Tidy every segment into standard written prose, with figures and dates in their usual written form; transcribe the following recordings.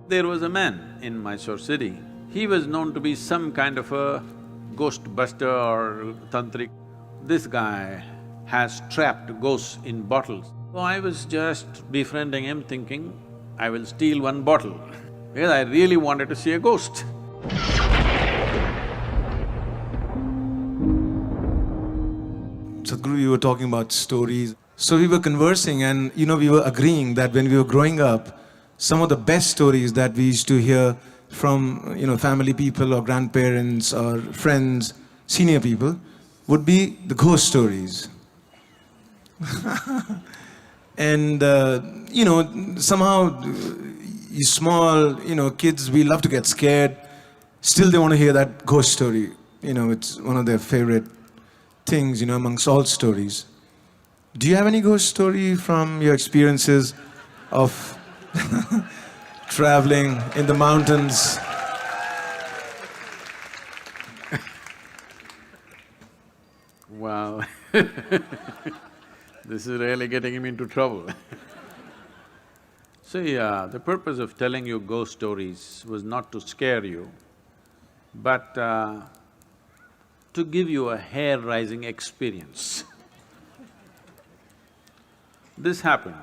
There was a man in Mysore city. He was known to be some kind of a ghost buster or tantric. This guy has trapped ghosts in bottles. So I was just befriending him thinking, I will steal one bottle because I really wanted to see a ghost. Sadhguru, you were talking about stories. So we were conversing and we were agreeing that when we were growing up, some of the best stories that we used to hear from family people or grandparents or friends, senior people, would be the ghost stories. And somehow you small, kids, we love to get scared. Still they want to hear that ghost story. It's one of their favorite things, amongst all stories. Do you have any ghost story from your experiences of traveling in the mountains? Wow, this is really getting him into trouble. See, the purpose of telling you ghost stories was not to scare you, but to give you a hair-raising experience. This happened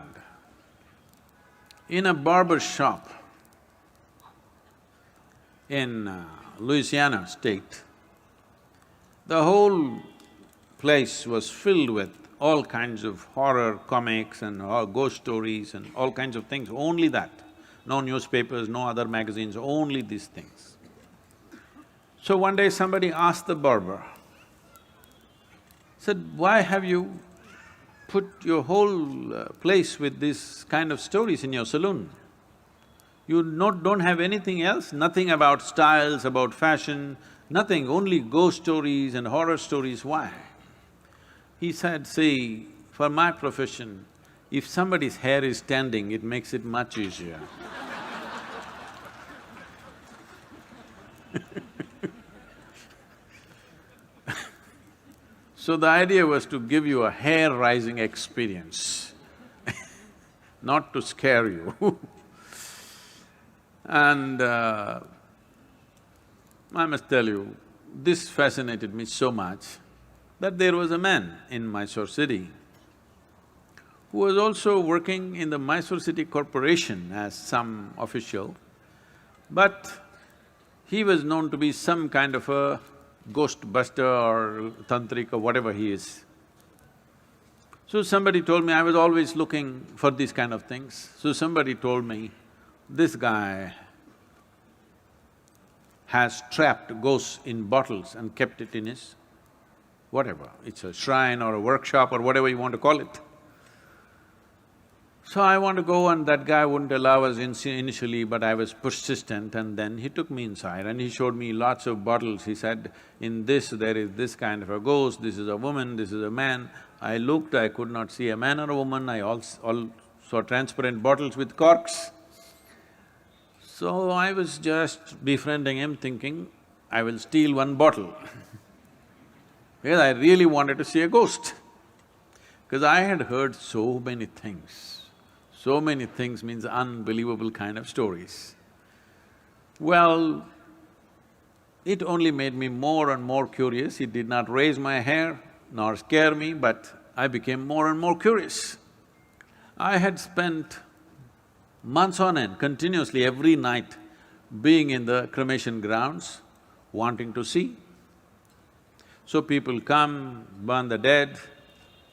in a barber shop in Louisiana state. The whole place was filled with all kinds of horror comics and ghost stories and all kinds of things, only that. No newspapers, no other magazines, only these things. So one day somebody asked the barber, said, why have you put your whole place with this kind of stories in your saloon? You don't have anything else, nothing about styles, about fashion, nothing, only ghost stories and horror stories, why? He said, see, for my profession, if somebody's hair is standing, it makes it much easier. So the idea was to give you a hair-raising experience, not to scare you. And I must tell you, this fascinated me so much that there was a man in Mysore city who was also working in the Mysore City Corporation as some official, but he was known to be some kind of a ghost buster or tantric or whatever he is. So somebody told me, I was always looking for these kind of things, so somebody told me, this guy has trapped ghosts in bottles and kept it in his whatever, it's a shrine or a workshop or whatever you want to call it. So I want to go and that guy wouldn't allow us initially, but I was persistent and then he took me inside and he showed me lots of bottles. He said, in this there is this kind of a ghost, this is a woman, this is a man. I looked, I could not see a man or a woman, I all saw transparent bottles with corks. So I was just befriending him thinking, I will steal one bottle because I really wanted to see a ghost. Because I had heard so many things. So many things means unbelievable kind of stories. Well, it only made me more and more curious. It did not raise my hair nor scare me, but I became more and more curious. I had spent months on end, continuously every night, being in the cremation grounds, wanting to see. So people come, burn the dead,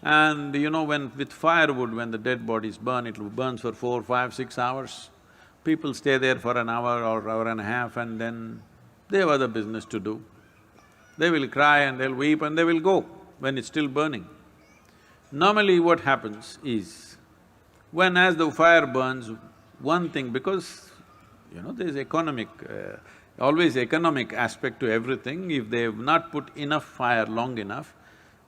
and when with firewood, when the dead bodies burn, it burns for 4, 5, 6 hours. People stay there for an hour or hour and a half and then they have other business to do. They will cry and they'll weep and they will go when it's still burning. Normally what happens is, when as the fire burns, one thing, because there's always economic aspect to everything, if they have not put enough fire long enough,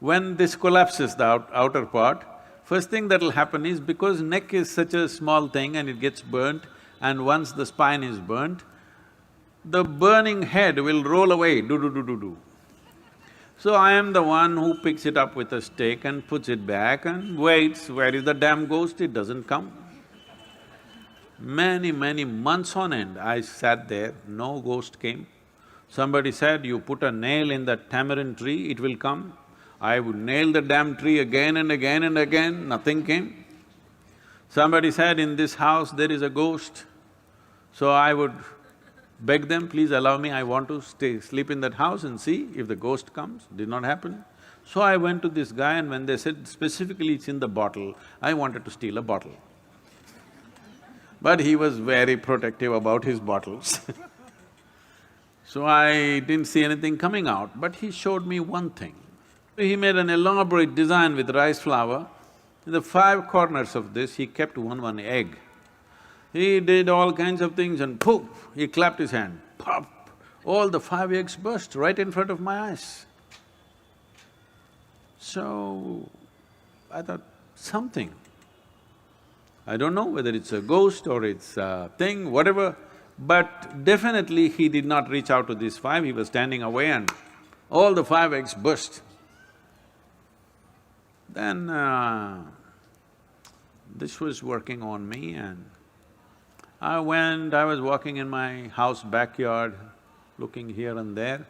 when this collapses, the outer part, first thing that'll happen is because neck is such a small thing and it gets burnt, and once the spine is burnt, the burning head will roll away, do. So I am the one who picks it up with a stick and puts it back and waits, where is the damn ghost? It doesn't come. Many months on end, I sat there, no ghost came. Somebody said, you put a nail in that tamarind tree, it will come. I would nail the damn tree again and again and again, nothing came. Somebody said, in this house there is a ghost. So I would beg them, please allow me, I want to sleep in that house and see if the ghost comes. Did not happen. So I went to this guy, and when they said specifically it's in the bottle, I wanted to steal a bottle. But he was very protective about his bottles So I didn't see anything coming out, but he showed me one thing. He made an elaborate design with rice flour. In the five corners of this, he kept one egg. He did all kinds of things and poof, he clapped his hand, pop! All the five eggs burst right in front of my eyes. So, I thought, something. I don't know whether it's a ghost or it's a thing, whatever, but definitely he did not reach out to these five, he was standing away and all the five eggs burst. Then this was working on me, and I was walking in my house backyard, looking here and there.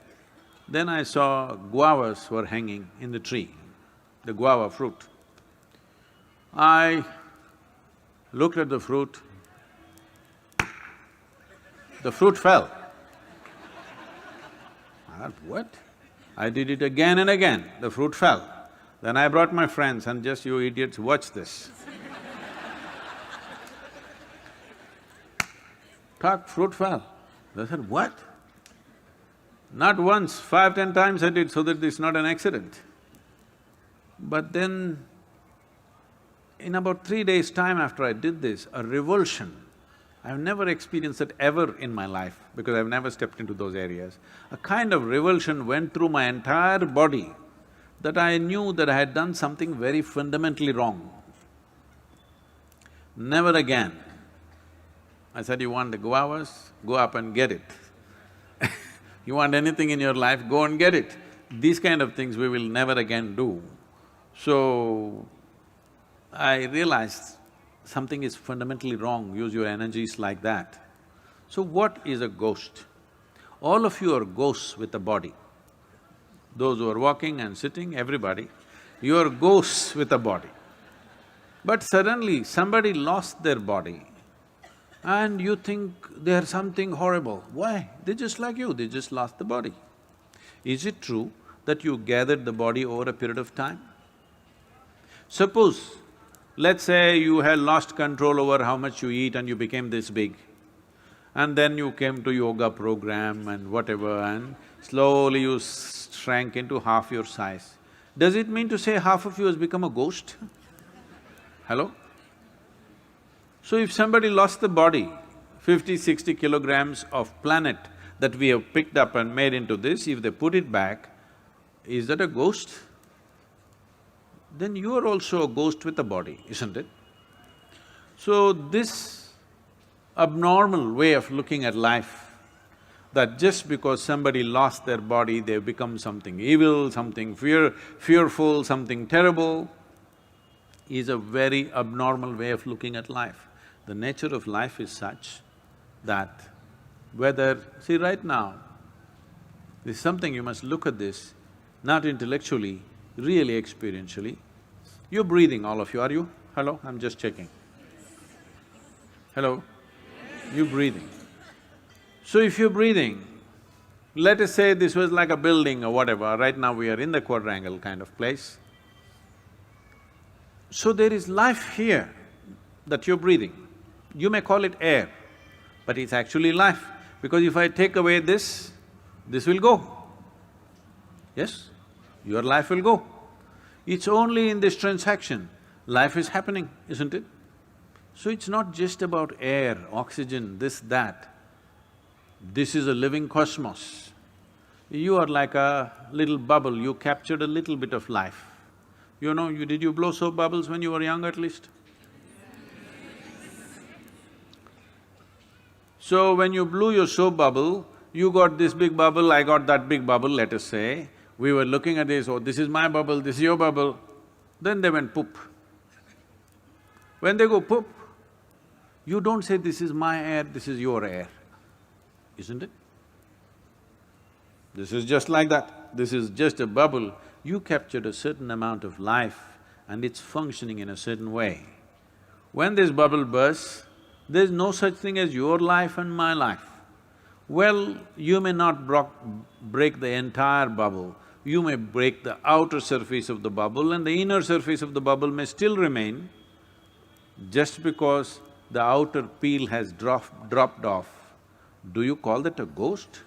Then I saw guavas were hanging in the tree, the guava fruit. I looked at the fruit fell. I thought, what? I did it again and again, the fruit fell. Then I brought my friends and just, you idiots, watch this. Fruit fell. They said, what? Not once, 5, 10 times I did so that it's not an accident. But then, in about 3 days' time after I did this, a revulsion, I've never experienced it ever in my life because I've never stepped into those areas. A kind of revulsion went through my entire body that I knew that I had done something very fundamentally wrong. Never again. I said, you want the guavas? Go up and get it. You want anything in your life, go and get it. These kind of things we will never again do. So, I realized something is fundamentally wrong, use your energies like that. So what is a ghost? All of you are ghosts with a body. Those who are walking and sitting, everybody, you are ghosts with a body. But suddenly somebody lost their body and you think they are something horrible. Why? They're just like you, they just lost the body. Is it true that you gathered the body over a period of time? Suppose, let's say you had lost control over how much you eat and you became this big, and then you came to yoga program and whatever, and slowly you shrank into half your size. Does it mean to say half of you has become a ghost? Hello? So if somebody lost the body, 50, 60 kilograms of planet that we have picked up and made into this, if they put it back, is that a ghost? Then you are also a ghost with a body, isn't it? So this abnormal way of looking at life, that just because somebody lost their body, they've become something evil, something fearful, something terrible, is a very abnormal way of looking at life. The nature of life is such that whether… See, right now, there's something you must look at this, not intellectually, really experientially. You're breathing, all of you, are you? Hello? I'm just checking. Hello? You're breathing. So if you're breathing, let us say this was like a building or whatever, right now we are in the quadrangle kind of place. So there is life here that you're breathing. You may call it air, but it's actually life, because if I take away this will go. Yes? Your life will go. It's only in this transaction, life is happening, isn't it? So it's not just about air, oxygen, this, that. This is a living cosmos. You are like a little bubble, you captured a little bit of life. You know, did you blow soap bubbles when you were young at least? So when you blew your soap bubble, you got this big bubble, I got that big bubble, let us say. We were looking at this, oh, this is my bubble, this is your bubble. Then they went poop. When they go poop, You don't say, this is my air, this is your air, isn't it? This is just like that. This is just a bubble. You captured a certain amount of life and it's functioning in a certain way. When this bubble bursts, there's no such thing as your life and my life. Well, you may not break the entire bubble, you may break the outer surface of the bubble and the inner surface of the bubble may still remain. Just because the outer peel has dropped off, do you call that a ghost?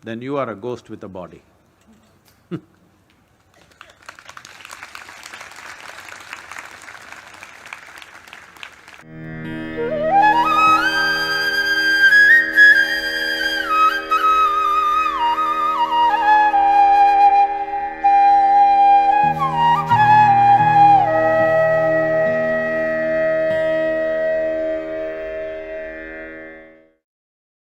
Then you are a ghost with a body.